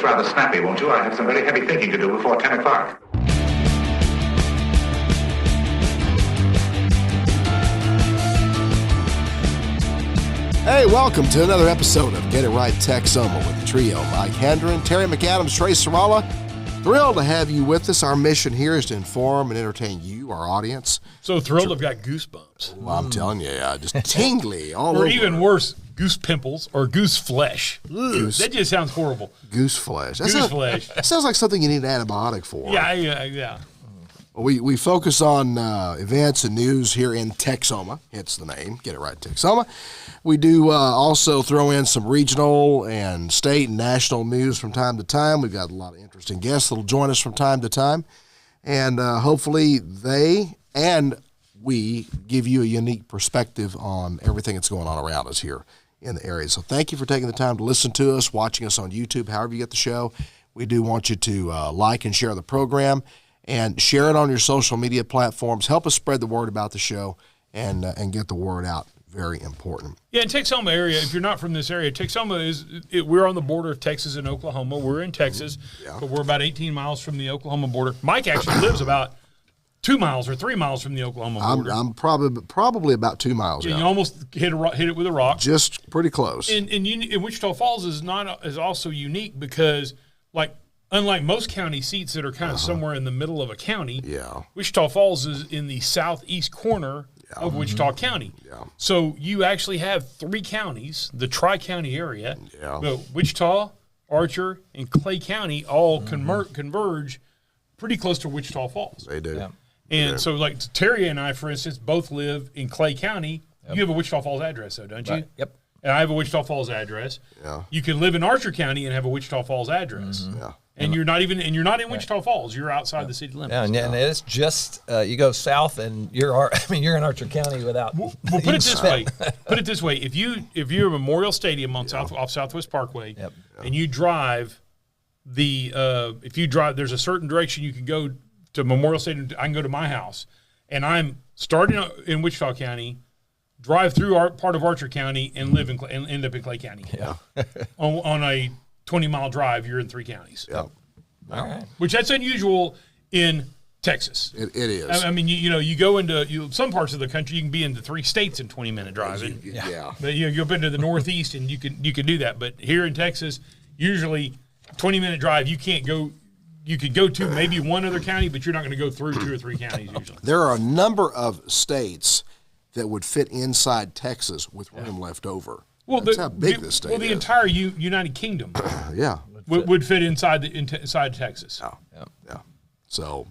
this rather snappy, won't you? I have some very heavy thinking to do before 10 o'clock. Hey, welcome to another episode of Get It Right Texoma with the trio, Mike Hendren, Terry McAdams, Trey Sralla. Thrilled to have you with us. Our mission here is to inform and entertain you, our audience. So thrilled I've got goosebumps. Well, I'm telling you, just tingly all over. Or even worse, goose pimples or goose flesh. That just sounds horrible. Goose flesh. Flesh. That sounds like something you need an antibiotic for. Yeah. We focus on events and news here in Texoma, hence the name, Get It Right Texoma. We do also throw in some regional and state and national news from time to time. We've got a lot of interesting guests that will join us from time to time. And hopefully they and we give you a unique perspective on everything that's going on around us here in the area. So thank you for taking the time to listen to us, watching us on YouTube, however you get the show. We do want you to like and share the program. And share it on your social media platforms. Help us spread the word about the show and get the word out. Very important. Yeah, in Texoma area, if you're not from this area, Texoma we're on the border of Texas and Oklahoma. We're in Texas, but we're about 18 miles from the Oklahoma border. Mike actually lives about 2 miles or 3 miles from the Oklahoma border. I'm probably about 2 miles out. You almost hit it with a rock. Just pretty close. And Wichita Falls is also unique because, unlike most county seats that are kind of somewhere in the middle of a county, Wichita Falls is in the southeast corner of Wichita County. Yeah. So you actually have 3 counties, the Tri-County area, Wichita, Archer, and Clay County all converge pretty close to Wichita Falls. They do. Yeah. And so like Terry and I, for instance, both live in Clay County. Yep. You have a Wichita Falls address, though, don't you? Right. Yep. And I have a Wichita Falls address. Yeah. You can live in Archer County and have a Wichita Falls address. Mm-hmm. Yeah. And you're not in Wichita Falls. You're outside the city limits. Yeah, and it's just you go south, and you're in Archer County without. Well, put it this way. If you're at Memorial Stadium on off Southwest Parkway, and you drive there's a certain direction you can go to Memorial Stadium. I can go to my house, and I'm starting in Wichita County, drive through part of Archer County, and end up in Clay County. Yeah. on a 20-mile drive, you're in 3 counties. Yeah. All right. Which that's unusual in Texas. It is. I mean, you go into some parts of the country, you can be into 3 states in 20-minute driving. Yeah. But you go up into the Northeast, and you can do that. But here in Texas, usually 20-minute drive, you can't go. You could go to maybe one other county, but you're not going to go through 2 or 3 counties usually. There are a number of states that would fit inside Texas with room left over. Well, that's how big this state is. Well, the entire United Kingdom would fit inside Texas. Yeah. So,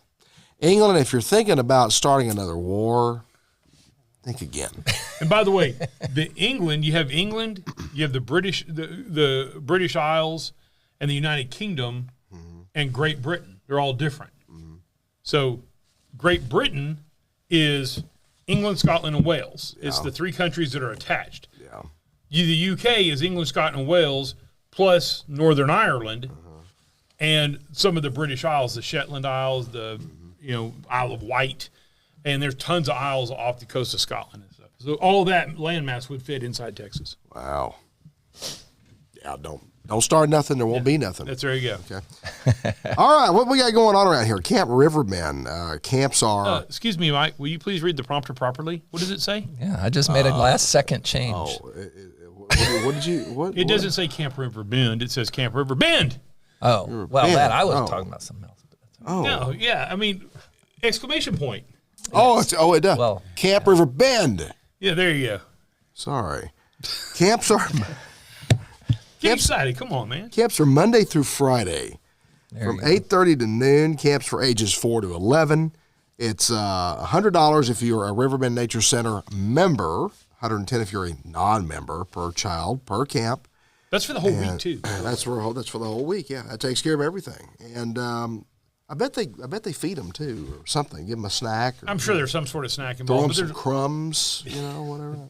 England, if you're thinking about starting another war, think again. And by the way, you have the British Isles and the United Kingdom and Great Britain. They're all different. Mm-hmm. So, Great Britain is England, Scotland, and Wales. Yeah. It's the 3 countries that are attached. Yeah. The UK is England, Scotland, and Wales, plus Northern Ireland, and some of the British Isles, the Shetland Isles, the Isle of Wight, and there's tons of isles off the coast of Scotland and stuff. So all that landmass would fit inside Texas. Wow. Yeah, don't start nothing. There won't be nothing. There you go. Okay. All right, what we got going on around here? Camp Riverbend. Camps are. Excuse me, Mike. Will you please read the prompter properly? What does it say? Yeah, I just made a last-second change. What did you? What? It doesn't say Camp Riverbend. It says Camp Riverbend. Oh, well, that I was talking about something else. No, yeah, I mean, exclamation point. Yes. It does. Well, Camp Riverbend. Yeah, there you go. Sorry. Camps are. Get excited. Come on, man. Camps are Monday through Friday from 8:30 to noon. Camps for ages 4 to 11. It's $100 if you're a Riverbend Nature Center member, $110 if you're a non-member per child per camp. That's for the whole week too. That's for the whole week. Yeah, that takes care of everything. And I bet they feed them too or something. Give them a snack. I'm sure there's some sort of snack Throw involved. them some crumbs, whatever.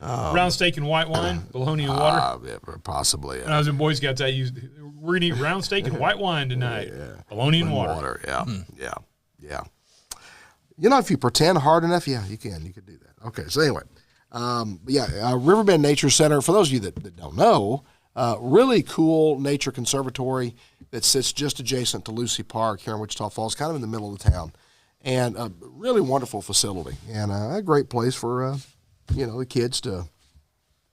Round steak and white wine, bologna and water. Yeah, possibly. Yeah. When I was in Boy Scouts, we're gonna eat round steak and white wine tonight. Bologna and water. Yeah. If you pretend hard enough, you can do that. Okay, so anyway, Riverbend Nature Center. For those of you that don't know, Really cool nature conservatory that sits just adjacent to Lucy Park here in Wichita Falls, kind of in the middle of the town. And a really wonderful facility and a great place for, the kids to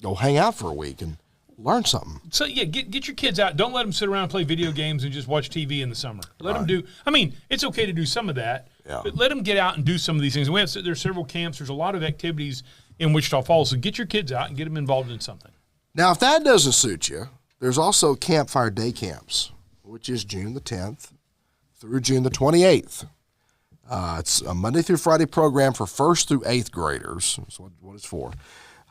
go hang out for a week and learn something. So, yeah, get your kids out. Don't let them sit around and play video games and just watch TV in the summer. Let them do – I mean, it's okay to do some of that, but let them get out and do some of these things. There's several camps. There's a lot of activities in Wichita Falls, so get your kids out and get them involved in something. Now, if that doesn't suit you, there's also Campfire Day Camps, which is June the 10th through June the 28th. It's a Monday through Friday program for 1st through 8th graders. That's what it's for.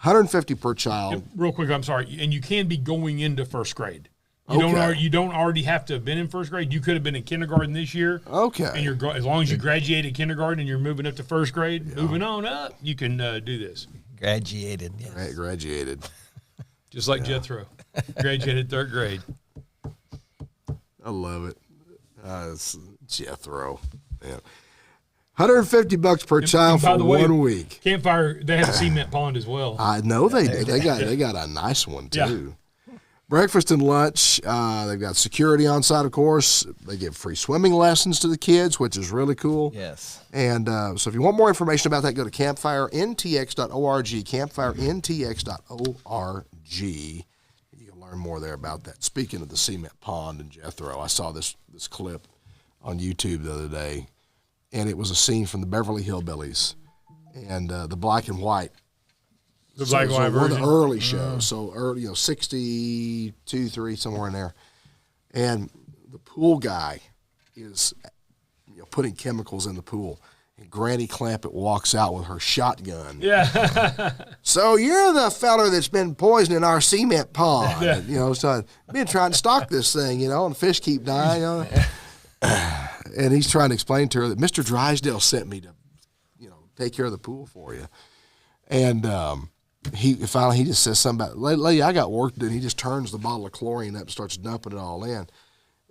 $150 per child. Real quick, I'm sorry. And you can be going into first grade. You don't already have to have been in first grade. You could have been in kindergarten this year. Okay. And as long as you graduated kindergarten and you're moving up to first grade, moving on up, you can do this. Graduated. Yes. Right, graduated. Just like Jethro. Graduated 3rd grade. I love it. It's Jethro. Yeah. $150 per child for 1 week. Campfire, they have a cement pond as well. I know they do. They got a nice one too. Yeah. Breakfast and lunch. They've got security on site, of course. They give free swimming lessons to the kids, which is really cool. Yes. And so if you want more information about that, go to campfireNTX.org, campfireNTX.org. You can learn more there about that. Speaking of the cement pond and Jethro, I saw this clip on YouTube the other day. And it was a scene from the Beverly Hillbillies and the black and white. The black and white version. One of the early shows. So early, 62, 3, somewhere in there. And the pool guy is putting chemicals in the pool. And Granny Clampett walks out with her shotgun. Yeah. So you're the feller that's been poisoning our cement pond. And, so I've been trying to stock this thing, and fish keep dying. And he's trying to explain to her that Mr. Drysdale sent me to, take care of the pool for you. And he just says something about, lady, I got work to do. And he just turns the bottle of chlorine up and starts dumping it all in.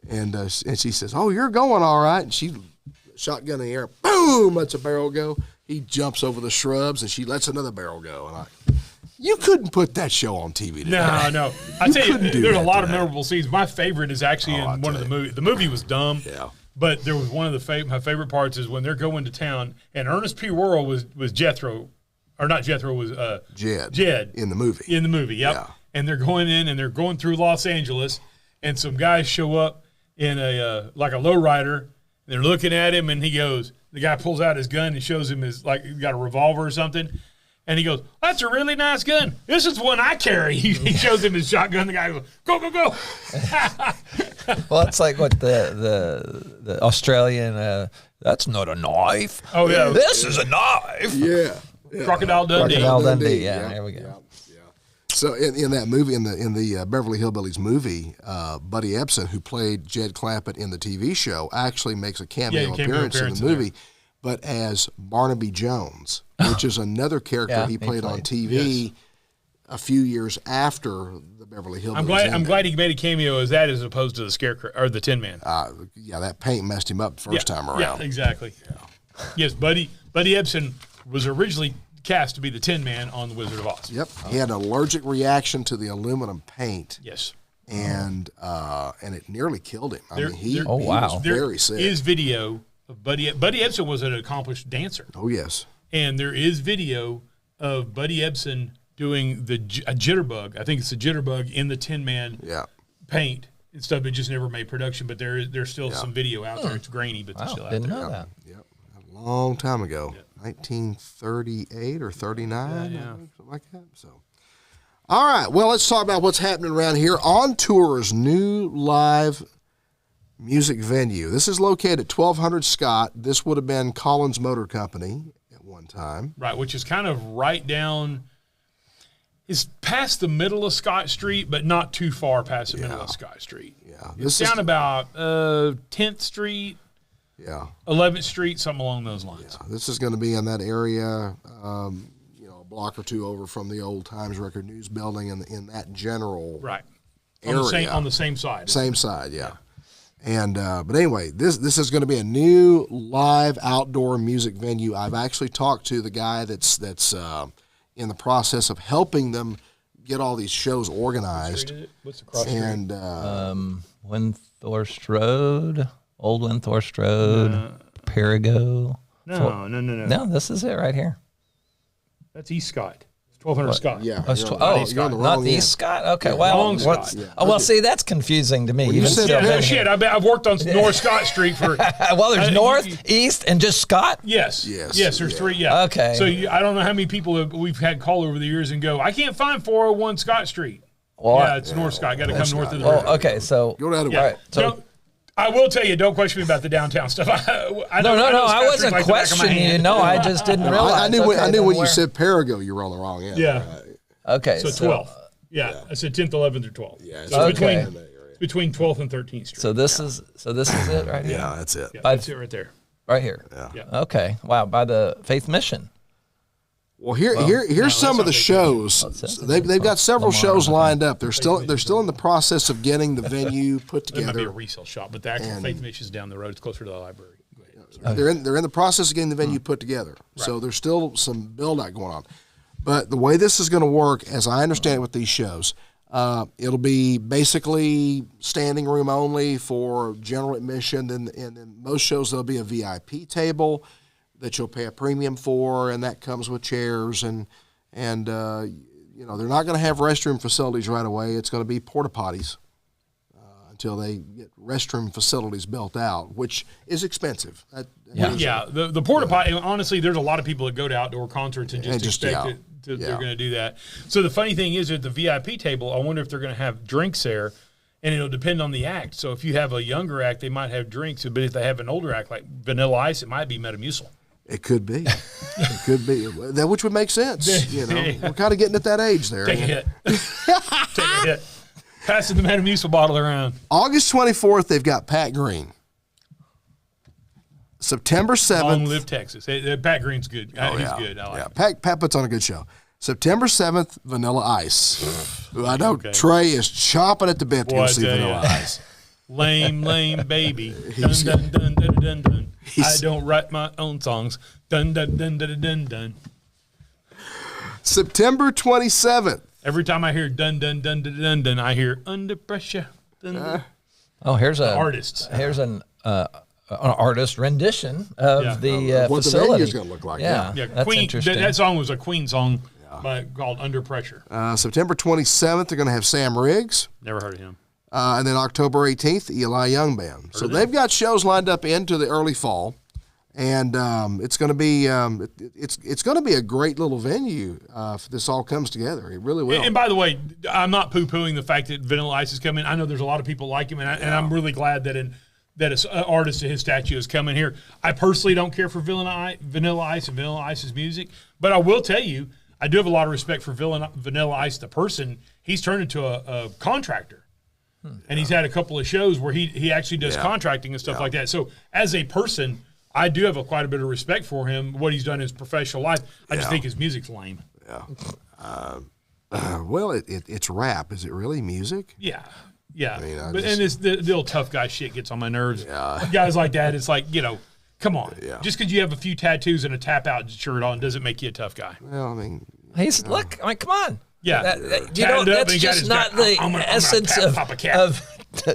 And she says, oh, you're going all right. And she shotgun in the air, boom, lets a barrel go. He jumps over the shrubs and she lets another barrel go. And you couldn't put that show on TV today. No. I tell you, there's a lot of memorable scenes. My favorite is actually in one of the movies. The movie was dumb. Yeah. But there was one of my favorite parts is when they're going to town, and Ernest P. Worrell was Jethro, or not Jethro, was Jed. In the movie. In the movie, yep. Yeah. And they're going in, and they're going through Los Angeles, and some guys show up in a lowrider, and they're looking at him, and the guy pulls out his gun and shows him his, he got a revolver or something. And he goes, that's a really nice gun. This is one I carry. He shows him his shotgun. The guy goes, go, go, go. Well, it's like what the Australian, that's not a knife. Oh, yeah. This is a knife. Yeah. Crocodile Dundee. Crocodile Dundee, yeah. There we go. Yeah. So in that movie, in the Beverly Hillbillies movie, Buddy Ebsen, who played Jed Clampett in the TV show, actually makes a cameo appearance in the movie, but as Barnaby Jones, which is another character he played on TV a few years after the Beverly Hillbillies. I'm glad he made a cameo as opposed to the Scarecrow or the Tin Man. That paint messed him up the first time around. Yeah, exactly. Yeah. Yes, Buddy Ebsen was originally cast to be the Tin Man on The Wizard of Oz. Yep. He had an allergic reaction to the aluminum paint. Yes. And it nearly killed him. He was very sick. There is video of Buddy Ebsen was an accomplished dancer. Oh, yes. And there is video of Buddy Ebsen doing a jitterbug. I think it's a jitterbug in the Tin Man paint and stuff. It just never made production, but there's still some video out there. It's grainy, but it's still out there. Didn't know that. Yep. A long time ago, 1938 or 39, something like that. So, all right. Well, let's talk about what's happening around here. On Tour's new live music venue. This is located at 1200 Scott. This would have been Collins Motor Company at one time. Right, which is kind of right down. It's past the middle of Scott Street, but not too far past the middle of Scott Street. Yeah. It's down about 10th Street, 11th Street, something along those lines. Yeah. This is going to be in that area, a block or two over from the old Times Record News building and in that general area. On the same side. Same side, yeah. And but anyway, this is going to be a new live outdoor music venue. I've actually talked to the guy that's in the process of helping them get all these shows organized. What's the cross street? And Windthorst Road, Old Windthorst Road, Perigo. No, this is it right here. That's East Scott. 1200 Scott. yeah, You're on the not the East Scott. Okay, well, Long Scott. See, that's confusing to me. you said No shit. I've worked on North Scott Street for. Well, there's North, East, and just Scott. Yes. There's three. Yeah. Okay. So I don't know how many people we've had call over the years and go, I can't find 401 Scott Street. Well, yeah, it's North Scott. Got to come north of the river. Okay, so go down to Yeah. All right, so No, I will tell you, don't question me about the downtown stuff. I no, Scott I Street wasn't like the back of my questioning you. hand. No, I just didn't realize. I knew when you said Perigo, you were on the wrong end. Yeah. Okay, So 12th. Yeah. I said 10th, 11th, or 12th. Yeah, So okay. it's between 12th and 13th Street. So this is it right here. Yeah, that's it. Yeah, that's it right there. Right here. Yeah. Okay. Wow. By the Faith Mission. Well, here's some of the shows. They've got several shows lined up. They're still in the process of getting the venue put It might be a together. resale shop, but the actual Faith Mission is down the road. It's closer to the library. Go ahead. They're in the process of getting the venue put together. So there's still some build out going on. But the way this is going to work, as I understand it with these shows, it'll be basically standing room only for general admission. And in most shows, there'll be a VIP table that you'll pay a premium for, and that comes with chairs. And they're not going to have restroom facilities right away. It's going to be porta potties until they get restroom facilities built out, which is expensive. Yeah, the porta potty. Honestly, there's a lot of people that go to outdoor concerts and just expect they're going to do that. So the funny thing is, at the VIP table, I wonder if they're going to have drinks there, and it'll depend on the act. So if you have a younger act, they might have drinks, but if they have an older act like Vanilla Ice, it might be Metamucil. It could be. It could be. That which would make sense. We're kind of getting at that age there. Take a hit. Take a hit. Passing the Metamucil bottle around. August 24th, they've got Pat Green. September 7th. Long live Texas. Pat Green's good. He's good. I like him. Pat puts on a good show. September 7th, Vanilla Ice. Who I know Trey is chomping at the bit to go see Vanilla Ice. Lame baby. Dun, dun, dun, dun, dun, dun. I don't write my own songs. Dun, dun, dun, dun, dun, dun. September 27th. Every time I hear dun, dun, dun, dun, dun, dun, I hear under pressure. Dun, dun. Here's artists. Here's an artist rendition of the what facility. the venue's going to look like. Yeah, that's Queen. interesting. That song was a Queen song called Under Pressure. September 27th, they're going to have Sam Riggs. Never heard of him. And then October 18th, the Eli Young Band. So they've got shows lined up into the early fall, and it's going to be it's going to be a great little venue if this all comes together. It really will. And by the way, I'm not poo-pooing the fact that Vanilla Ice is coming. I know there's a lot of people like him, and I'm really glad that an artist of his stature is coming here. I personally don't care for Vanilla Ice and Vanilla Ice's music, but I will tell you, I do have a lot of respect for Vanilla Ice, the person. He's turned into a contractor. And he's had a couple of shows where he actually does contracting and stuff like that. So as a person, I do have quite a bit of respect for him, what he's done in his professional life. I just think his music's lame. Yeah. Well, it's rap. Is it really music? Yeah. Yeah. I mean, the old tough guy shit gets on my nerves. Guys like that, it's like, come on. Yeah. Just because you have a few tattoos and a tap-out shirt on doesn't make you a tough guy. Well, I mean. Come on. Yeah, that's just not the essence of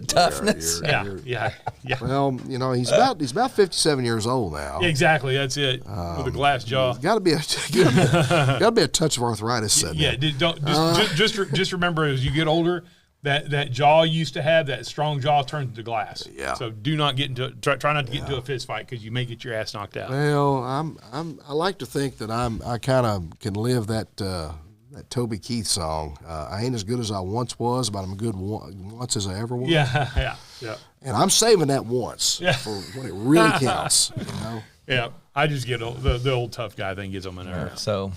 toughness. Yeah. Well, he's about 57 years old now. Yeah, exactly, that's it. With a glass jaw. Got to be a touch of arthritis setting. Yeah, just remember as you get older that jaw you used to have, that strong jaw turns into glass. Yeah. So do not get into try not to get into a fist fight because you may get your ass knocked out. Well, I like to think that I kind of can live that Toby Keith song. I ain't as good as I once was, but I'm good once as I ever was. Yeah. And I'm saving that once for when it really counts. Yeah. I just get the old tough guy thing gets on my nerves. So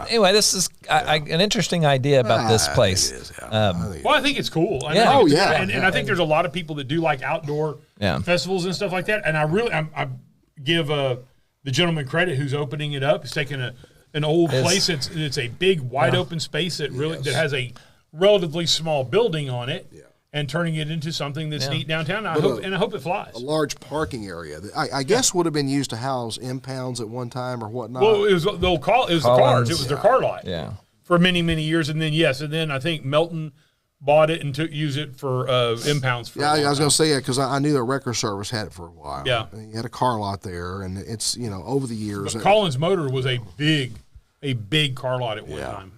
anyway, this is an interesting idea about this place. It is, I think it's cool. And I think there's a lot of people that do like outdoor festivals and stuff like that. And I give the gentleman credit who's opening it up. He's taking an old place. It's a big wide open space that has a relatively small building on it. Yeah. And turning it into something that's neat downtown. I hope it flies. A large parking area that I guess would have been used to house impounds at one time or whatnot. Well, it was the cars. It was their car lot. Yeah. for many, many years. And then I think Melton bought it and used it for impounds. For I was going to say because I knew that Wrecker Service had it for a while. Yeah, he had a car lot there, and it's over the years. But Collins Motor was a big car lot at one time.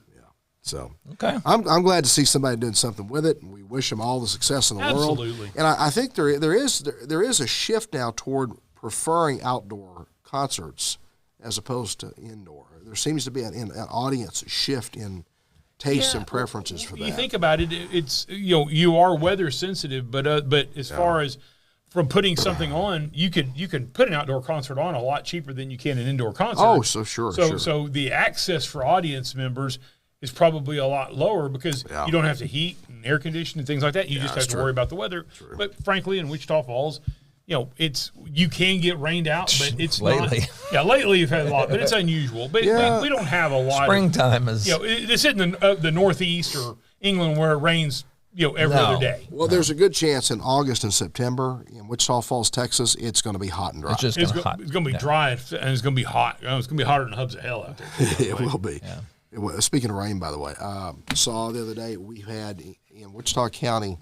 So okay, I'm glad to see somebody doing something with it, and we wish them all the success in the world. Absolutely. And I think there is a shift now toward preferring outdoor concerts as opposed to indoor. There seems to be an audience shift in tastes and preferences for that. You think about it, it's you are weather sensitive, but as far as from putting something on, you can put an outdoor concert on a lot cheaper than you can an indoor concert. Oh, so sure. So the access for audience members is probably a lot lower because you don't have to heat and air condition and things like that. You just have to worry about the weather. True. But frankly, in Wichita Falls, you can get rained out, but it's lately. not. Yeah, lately you've had a lot, but it's unusual. But we don't have a lot. Springtime is. It's in the Northeast or England where it rains. Every other day. Well, there's a good chance in August and September in Wichita Falls, Texas, it's going to be hot and dry. It's just it's hot. It's going to be dry and it's going to be hot. It's going to be hotter than hubs of hell out there. It will be. Yeah. Speaking of rain, by the way, saw the other day we had in Wichita County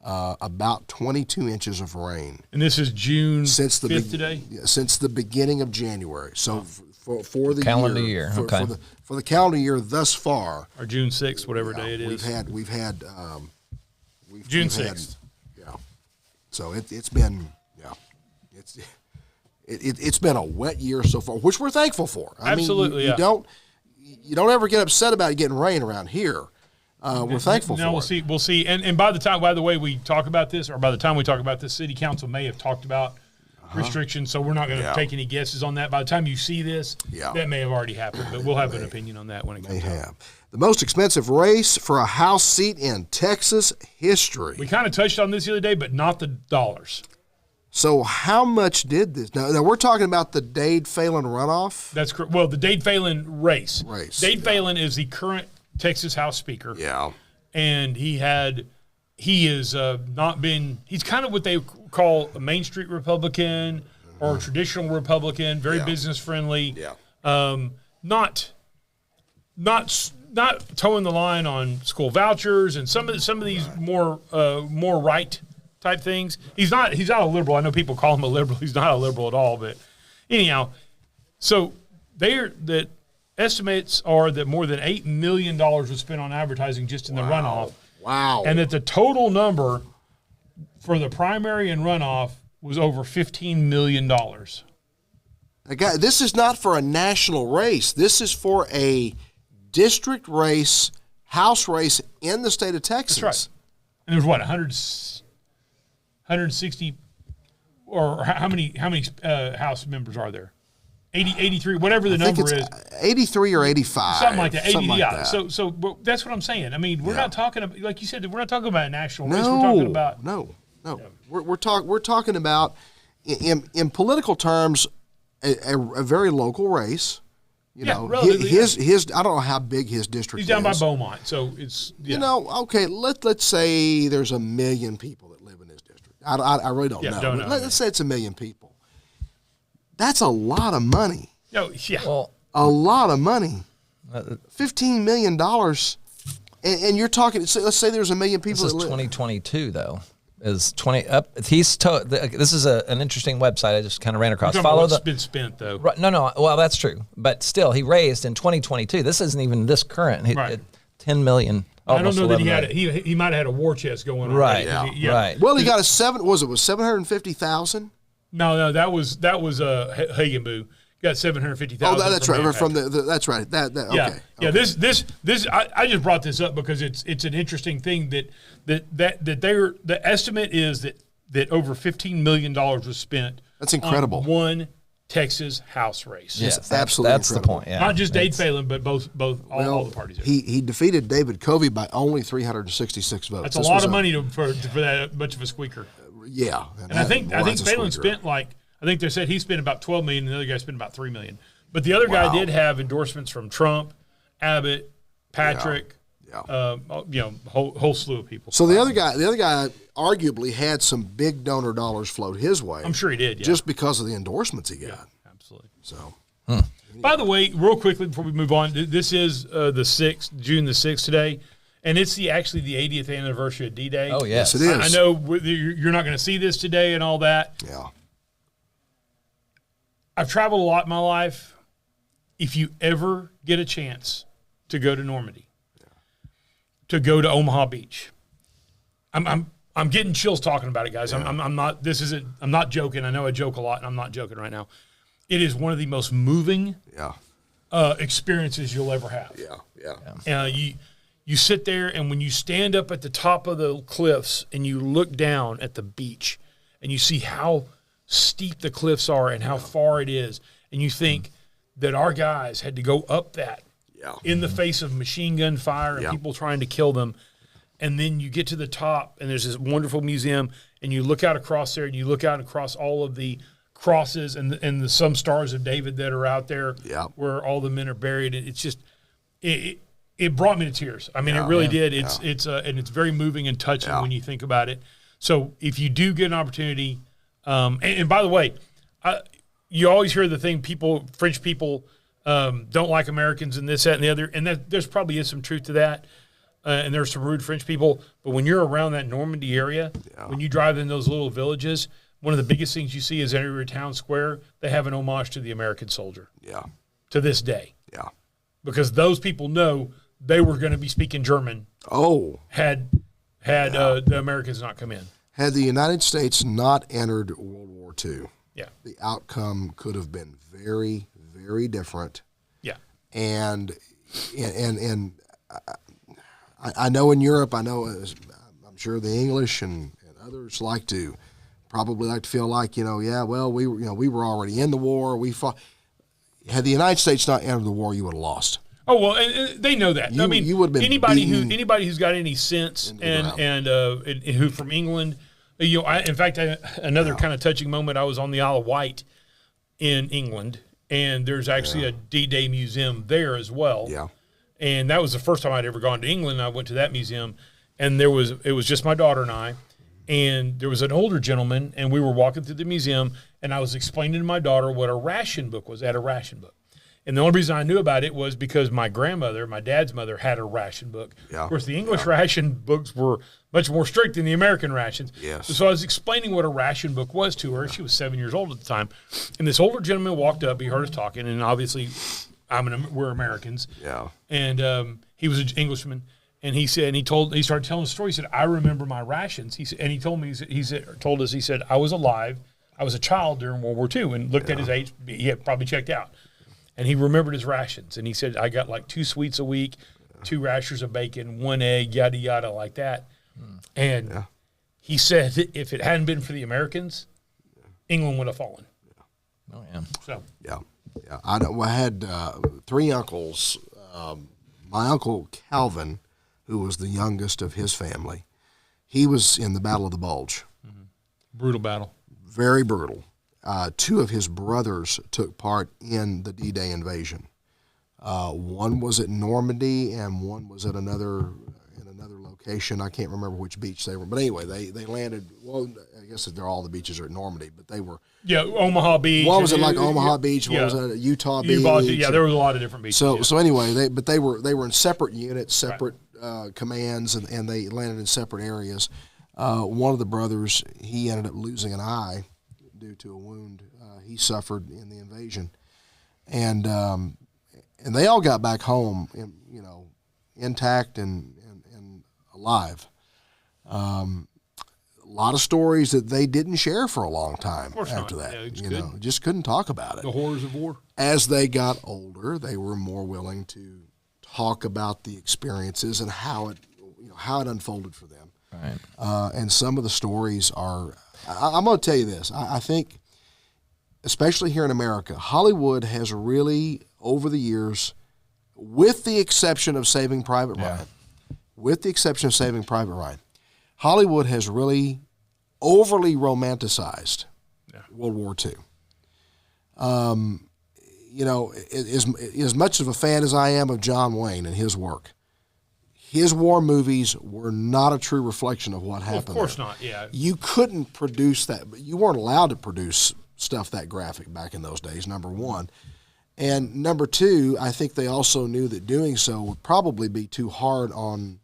about 22 inches of rain. And this is June since 5th today? Since the beginning of January. So for the calendar year. Okay. For the calendar year thus far. Or June 6th, whatever day it is. We've had June 6th. So it's been it's been a wet year so far, which we're thankful for. Absolutely, you don't ever get upset about it getting rain around here. We're thankful for it. We'll see. And by the way we talk about this, or by the time we talk about this, City Council may have talked about restrictions, so we're not going to take any guesses on that. By the time you see this, that may have already happened, but we'll have an opinion on that when it comes out. The most expensive race for a House seat in Texas history. We kind of touched on this the other day, but not the dollars. So how much did this? Now we're talking about the Dade Phelan runoff? That's correct. Well, the Dade Phelan race. Dade Phelan is the current Texas House Speaker. Yeah. And he is not been, he's kind of what they call a Main Street Republican or a traditional Republican, very business friendly. Yeah. Not towing the line on school vouchers and some of these more right type things. He's not a liberal. I know people call him a liberal. He's not a liberal at all. But anyhow, so the estimates are that more than $8 million was spent on advertising just in the runoff. Wow. And that the total number for the primary and runoff was over $15 million. This is not for a national race. This is for a district race, House race in the state of Texas. That's right. And there's what, 160, or how many House members are there? 83, whatever the number is. 83 or 85. Something like that. 80, something like yeah. that. So that's what I'm saying. I mean, we're not talking about, like you said, we're not talking about a national race. No, we're talking about no. We're talking about in political terms a very local race. You know, his I don't know how big his district is. He's down by Beaumont, so it's okay. Let's say there's 1 million people that live in his district. I really don't know. Let's say it's 1 million people. That's a lot of money. Oh, yeah. Well, a lot of money. $15 million, and you're talking. Let's say there's 1 million people. This is 2022 though. Is 20 up? This is an interesting website I just kind of ran across. Follow what's been spent though. Right, no. Well, that's true, but still, he raised in 2022. This isn't even this current. Right. 10 million. I don't know that he had he might have had a war chest going on. Right. Yeah. Right. Well, he got was 750,000. No, that was Hagenboo. Got 750,000. Oh, that's right. That's right. Okay. Yeah. This. I just brought this up because it's an interesting thing that the estimate is that over $15 million was spent. That's incredible. On one Texas House race. Yes, absolutely. That's the point. Yeah. Not just Dade Phelan, but all the parties. He defeated David Covey by only 366 votes. That's a lot of money for that much of a squeaker. Yeah, and I think Phelan spent I think they said he spent about $12 million, and the other guy spent about $3 million. But the other guy did have endorsements from Trump, Abbott, Patrick, whole slew of people. So the other guy arguably had some big donor dollars float his way. I'm sure he did, just because of the endorsements he got. Yeah, absolutely. So, By the way, real quickly before we move on, this is the 6th, June the 6th today, and it's actually the 80th anniversary of D-Day. Oh, yes. Yes, it is. I know you're not going to see this today and all that. Yeah. I've traveled a lot in my life. If you ever get a chance to go to Normandy, to go to Omaha Beach, I'm getting chills talking about it, guys. Yeah. I'm not joking. I know I joke a lot, and I'm not joking right now. It is one of the most moving experiences you'll ever have. Yeah. You sit there, and when you stand up at the top of the cliffs and you look down at the beach, and you see how steep the cliffs are and how far it is, and you think that our guys had to go up that in the face of machine gun fire and people trying to kill them. And then you get to the top, and there's this wonderful museum, and you look out across there, and you look out across all of the crosses and some stars of David that are out there where all the men are buried. It's just it brought me to tears. I mean, it really did. It's and it's very moving and touching when you think about it. So if you do get an opportunity, and by the way, you always hear the thing, French people don't like Americans and this, that, and the other, and there's probably is some truth to that. And there's some rude French people, but when you're around that Normandy area, when you drive in those little villages, one of the biggest things you see is every town square, they have an homage to the American soldier. Yeah. To this day. Yeah. Because those people know they were going to be speaking German. Had the Americans not come in. Had the United States not entered World War II, the outcome could have been very, very different. Yeah. And I know in Europe, I'm sure the English and others probably like to feel like, we were already in the war. We fought. Had the United States not entered the war, you would have lost. Oh well, and they know that. You would have been anybody who's got any sense and who from England. In fact, another kind of touching moment. I was on the Isle of Wight in England, and there's actually a D-Day museum there as well. Yeah. And that was the first time I'd ever gone to England. I went to that museum, and it was just my daughter and I, and there was an older gentleman, and we were walking through the museum, and I was explaining to my daughter what a ration book was. I had a ration book. And the only reason I knew about it was because my grandmother, my dad's mother, had a ration book. Yeah. Of course, the English ration books were much more strict than the American rations. Yes. So I was explaining what a ration book was to her. She was 7 years old at the time. And this older gentleman walked up. He heard us talking, and obviously we're Americans. Yeah. And he was an Englishman. And he said, he started telling the story. He said, I remember my rations. He said, and he told me, he said, I was alive. I was a child during World War II, and looked at his age. He had probably checked out. And he remembered his rations. And he said, I got like 2 sweets a week, 2 rashers of bacon, 1 egg, yada, yada, like that. And he said, if it hadn't been for the Americans, England would have fallen. Oh, yeah. So. Yeah. I had 3 uncles. My uncle Calvin, who was the youngest of his family, he was in the Battle of the Bulge. Mm-hmm. Brutal battle. Very brutal. 2 of his brothers took part in the D-Day invasion. One was at Normandy, and one was at another location. I can't remember which beach they were, but anyway, they landed. Well, I guess they're all the beaches are at Normandy, but they were. Yeah, Omaha Beach. One was at like Omaha Beach. One was at Utah Beach. Yeah, there was a lot of different beaches. So anyway, they were in separate units, separate commands, and they landed in separate areas. One of the brothers, he ended up losing an eye due to a wound he suffered in the invasion, and they all got back home, intact and alive. A lot of stories that they didn't share for a long time after that. Just couldn't talk about it. The horrors of war. As they got older, they were more willing to talk about the experiences and how it unfolded for them. Right. And some of the stories are. I'm going to tell you this. I think, especially here in America, Hollywood has really, over the years, with the exception of Saving Private Ryan, Hollywood has really overly romanticized World War II. As much of a fan as I am of John Wayne and his work, his war movies were not a true reflection of what happened. Of course not, yeah. You couldn't produce that. You weren't allowed to produce stuff that graphic back in those days, number one. And number two, I think they also knew that doing so would probably be too hard on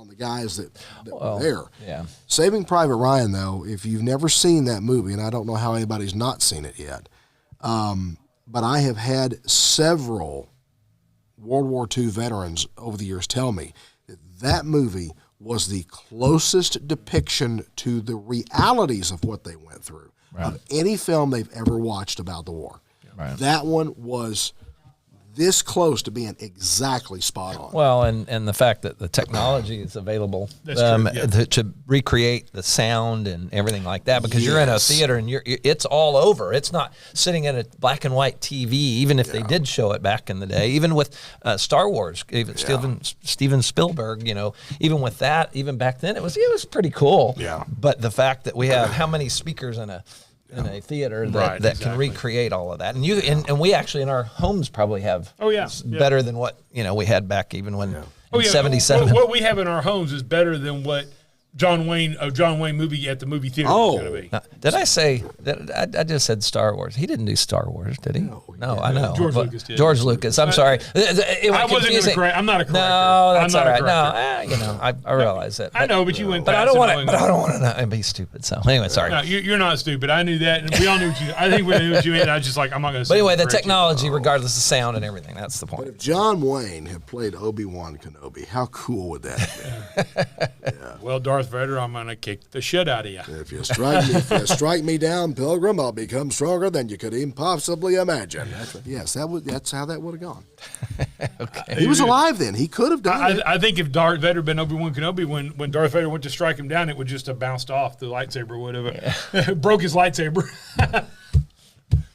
the guys that were there. Yeah. Saving Private Ryan, though, if you've never seen that movie, and I don't know how anybody's not seen it yet, but I have had several World War II veterans over the years tell me that that movie was the closest depiction to the realities of what they went through of any film they've ever watched about the war. Right. That one was this close to being exactly spot on. Well, and the fact that the technology is available to recreate the sound and everything like that, because you're in a theater and it's all over. It's not sitting in a black and white TV, even if they did show it back in the day. Even with Star Wars, even Steven Spielberg, even with that, even back then, it was pretty cool. Yeah. But the fact that we have how many speakers in a theater that can recreate all of that, and we actually in our homes probably have better than what we had back even when in 77. What we have in our homes is better than what John Wayne movie at the movie theater is going to be. Now, did I say that? I just said Star Wars. He didn't do Star Wars, did he? No, I know. George Lucas did. George Lucas. I'm sorry. I wasn't going to correct. I'm not a corrector. No, that's all right. No, I realize that. I know, but you went. But I don't want to be stupid. So anyway, sorry. No, you're not stupid. I knew that, and we all knew what you. I think we knew what you meant. I was just like, I'm not going to. But anyway, the technology, regardless of sound and everything, that's the point. But if John Wayne had played Obi-Wan Kenobi, how cool would that have been? Well, Darth Vader, I'm going to kick the shit out of you. If you strike me down, Pilgrim, I'll become stronger than you could even possibly imagine. That's how that would have gone. Okay. He was alive then. He could have done it. I think if Darth Vader had been Obi-Wan Kenobi, when Darth Vader went to strike him down, it would just have bounced off. The lightsaber would have broke his lightsaber.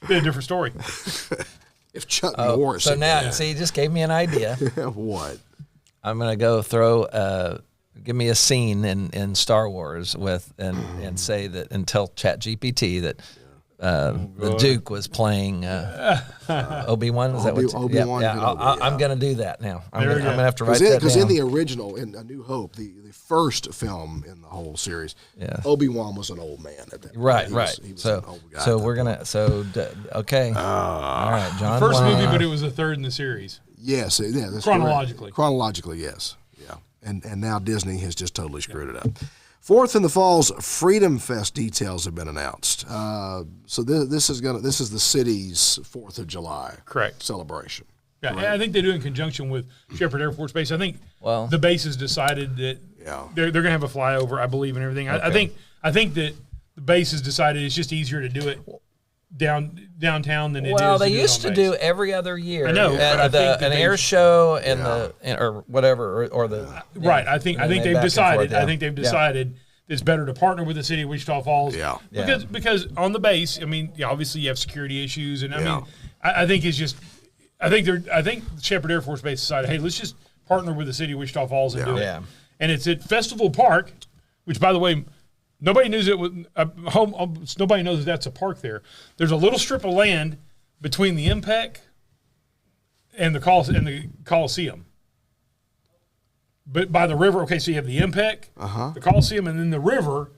Be a different story. If Chuck Norris. So now, see, you just gave me an idea. What? I'm going to go throw. Give me a scene in Star Wars and say that and tell ChatGPT that the Duke was playing Obi-Wan. Is that what? Obi-Wan? I'm going to do that now. I'm going to have to write that down. Because in the original, in A New Hope, the first film in the whole series, Obi-Wan was an old man at that point. Right. He was an old guy So we're gonna. Okay. All right, John. First movie, but it was the third in the series. Yes, that's chronologically. Correct. Chronologically, yes. And now Disney has just totally screwed it up. Fourth in the Falls Freedom Fest details have been announced. So this is the city's 4th of July celebration. Yeah, right? I think they do it in conjunction with Shepherd Air Force Base. I think the base has decided that they're going to have a flyover, I believe, and everything. Okay. I think that the base has decided it's just easier to do it downtown than it is. Well, they used to do every other year. I know, an air show and or whatever or the right. I think they've decided. I think they've decided it's better to partner with the city of Wichita Falls. Yeah. Because on the base, I mean, obviously you have security issues, and I mean, I think it's just. I think Shepherd Air Force Base decided, hey, let's just partner with the city of Wichita Falls and do it. Yeah. And it's at Festival Park, which, by the way, nobody knows it was nobody knows that's a park there. There's a little strip of land between the Impact and the Coliseum. But by the river, okay, so you have the Impact, the Coliseum, and then the river,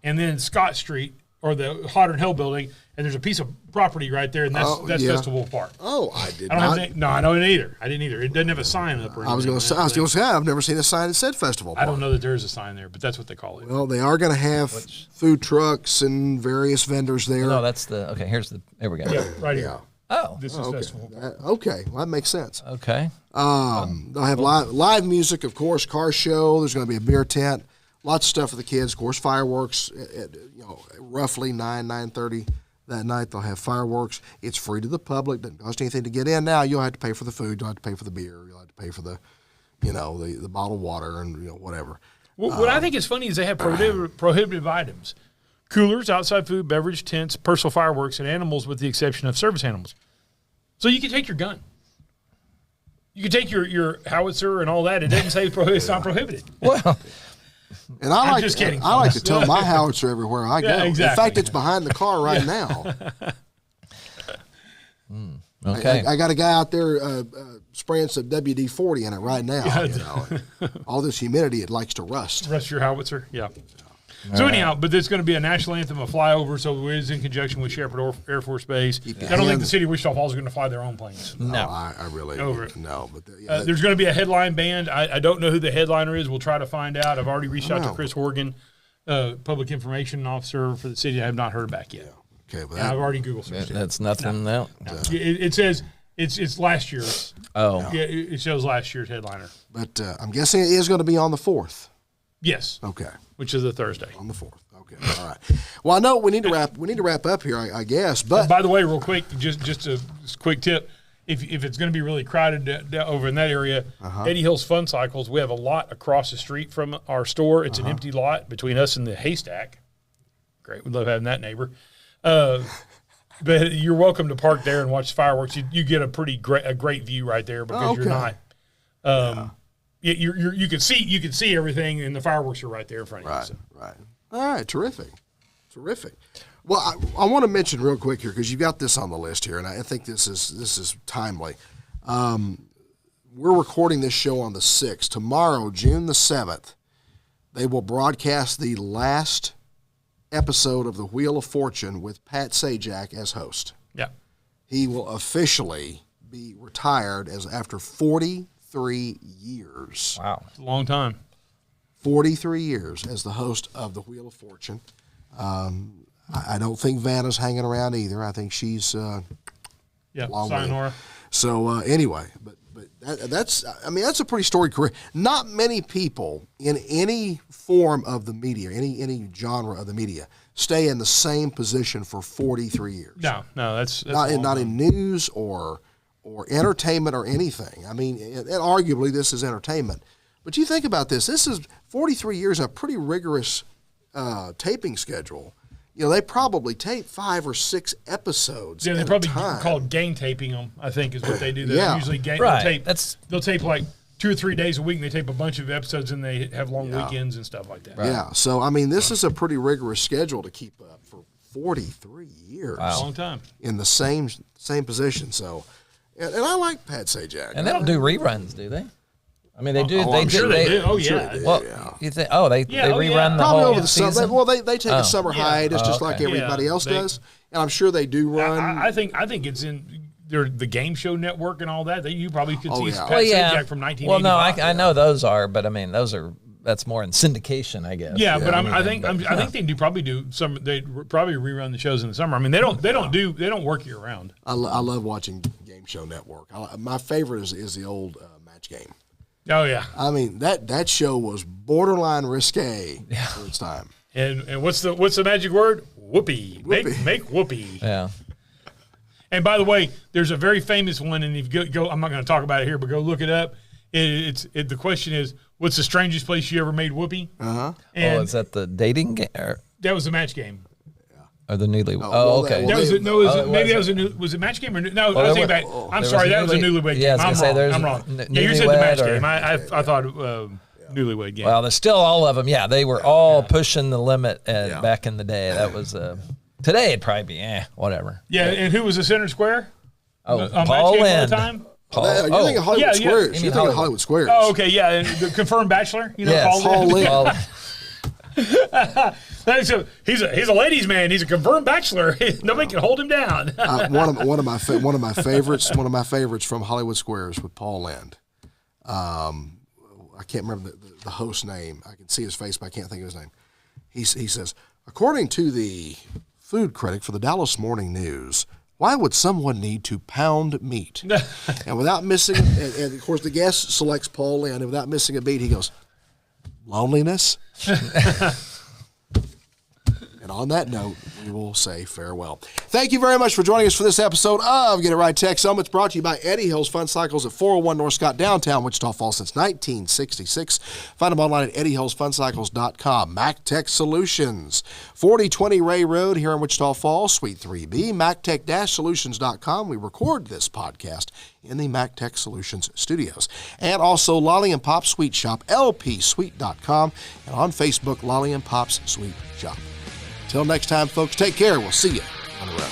and then Scott Street or the Hotter and Hell building, and there's a piece of property right there, and that's Festival Park. Oh, I did not. I don't either. I didn't either. It doesn't have a sign up. I was going to say, I've never seen a sign that said Festival Park. I don't know that there is a sign there, but that's what they call it. Well, they are going to have food trucks and various vendors there. No, that's there we go. Yeah, right here. Oh. This is Festival Park. Okay, well, that makes sense. Okay. They'll have live music, of course, car show. There's going to be a beer tent. Lots of stuff for the kids, of course. Fireworks at roughly 9:30 that night. They'll have fireworks. It's free to the public. Doesn't cost anything to get in. Now you'll have to pay for the food. You'll have to pay for the beer. You'll have to pay for the, the bottled water and whatever. What I think is funny is they have prohibitive items: coolers, outside food, beverage, tents, personal fireworks, and animals, with the exception of service animals. So you can take your gun. You can take your howitzer and all that. It doesn't say it's not prohibited. Well. And I like to tow my howitzer everywhere I go. Exactly. In fact, it's behind the car right now. Okay. I got a guy out there spraying some WD-40 in it right now. All this humidity, it likes to rust. Rust your howitzer, yeah. So anyhow, but there's going to be a national anthem, a flyover, so it is in conjunction with Shepherd Air Force Base. I don't think the city of Wichita Falls is going to fly their own planes. No, I really no. But there's going to be a headline band. I don't know who the headliner is. We'll try to find out. I've already reached out to Chris Horgan, public information officer for the city. I have not heard back yet. Okay, but I've already Google searched it. That's nothing. No. It says it's last year's. Oh, yeah, it shows last year's headliner. But I'm guessing it is going to be on the 4th. Yes. Okay. Which is a Thursday. On the 4th. Okay. All right. Well, I know we need to wrap up here, I guess. But by the way, real quick, just a quick tip: if it's going to be really crowded over in that area, Eddie Hill's Fun Cycles, we have a lot across the street from our store. It's an empty lot between us and the haystack. Great, we love having that neighbor. But you're welcome to park there and watch fireworks. You get a great view right there because you're not. You can see everything, and the fireworks are right there in front of you. So. Right. All right. Terrific. Well, I want to mention real quick here because you've got this on the list here, and I think this is timely. We're recording this show on the 6th. Tomorrow, June the 7th, they will broadcast the last episode of the Wheel of Fortune with Pat Sajak as host. Yeah. He will officially be retired after 43 years. Wow. It's a long time. 43 years as the host of the Wheel of Fortune. I don't think Vanna's hanging around either. I think she's sayonara. So anyway, but that's a pretty storied career. Not many people in any form of the media, any genre of the media, stay in the same position for 43 years. No, that's not in news or entertainment or anything. I mean, and arguably this is entertainment. But you think about this. This is 43 years, a pretty rigorous taping schedule. You know, they probably tape 5 or 6 episodes. Yeah, they probably call game taping them, I think, is what they do. They usually they'll tape like 2 or 3 days a week, and they tape a bunch of episodes, and they have long weekends and stuff like that. Right. Yeah, so, I mean, this is a pretty rigorous schedule to keep up for 43 years. Wow. A long time. In the same position. So, and I like Pat Sajak. And they don't do reruns, do they? I mean, they do. I'm sure they do. Oh, sure yeah. Well, you think? Oh, they rerun the probably whole over the season. summer. Well, they take a summer hiatus just like everybody else does, and I'm sure they do run. I think it's in the game show network and all that. You probably could see Pat Well, Sajak from 1985. Well, no, I know those are, but I mean, that's more in syndication, I guess. Yeah, but I think they probably do some. They probably rerun the shows in the summer. I mean, they don't work year round. I love watching Game Show Network. My favorite is the old Match Game. Oh yeah, I mean that show was borderline risque for its time. And what's the magic word? Whoopee. Make whoopee. Yeah. And by the way, there's a very famous one, and if you go, I'm not going to talk about it here, but go look it up. The question is, what's the strangest place you ever made whoopee? And is that the dating game? That was the Match Game. Or the newlywed? Okay. Was it Match Game or no? I was thinking back. I'm sorry, that was a newlywed game. I'm wrong. Yeah, you said the Match Game. I thought newlywed game. Well, there's still all of them. Yeah, they were all pushing the limit back in the day. That was today it'd probably be whatever. Yeah, and who was the center square? Oh, Paul Lind. You're thinking Hollywood Squares. You're thinking Hollywood Squares. Oh, okay, yeah, and the confirmed bachelor. You know, yes. Paul Lind. He's a ladies' man. He's a confirmed bachelor. Nobody can hold him down. one of my favorites from Hollywood Squares with Paul Lind. I can't remember the host's name. I can see his face, but I can't think of his name. He says, according to the food critic for the Dallas Morning News, why would someone need to pound meat? And without missing, and of course the guest selects Paul Lind, and without missing a beat, he goes, loneliness. And on that note, we will say farewell. Thank you very much for joining us for this episode of Get It Right Texoma. It's brought to you by Eddie Hill's Fun Cycles at 401 North Scott, downtown Wichita Falls since 1966. Find them online at eddiehillsfuncycles.com. MacTech Solutions, 4020 Ray Road here in Wichita Falls, Suite 3B. MacTech-Solutions.com. We record this podcast in the MacTech Solutions studios. And also Lolly and Pop's Sweet Shop, lpsweet.com. And on Facebook, Lolly and Pop's Sweet Shop. Till next time, folks, take care. We'll see you on the road.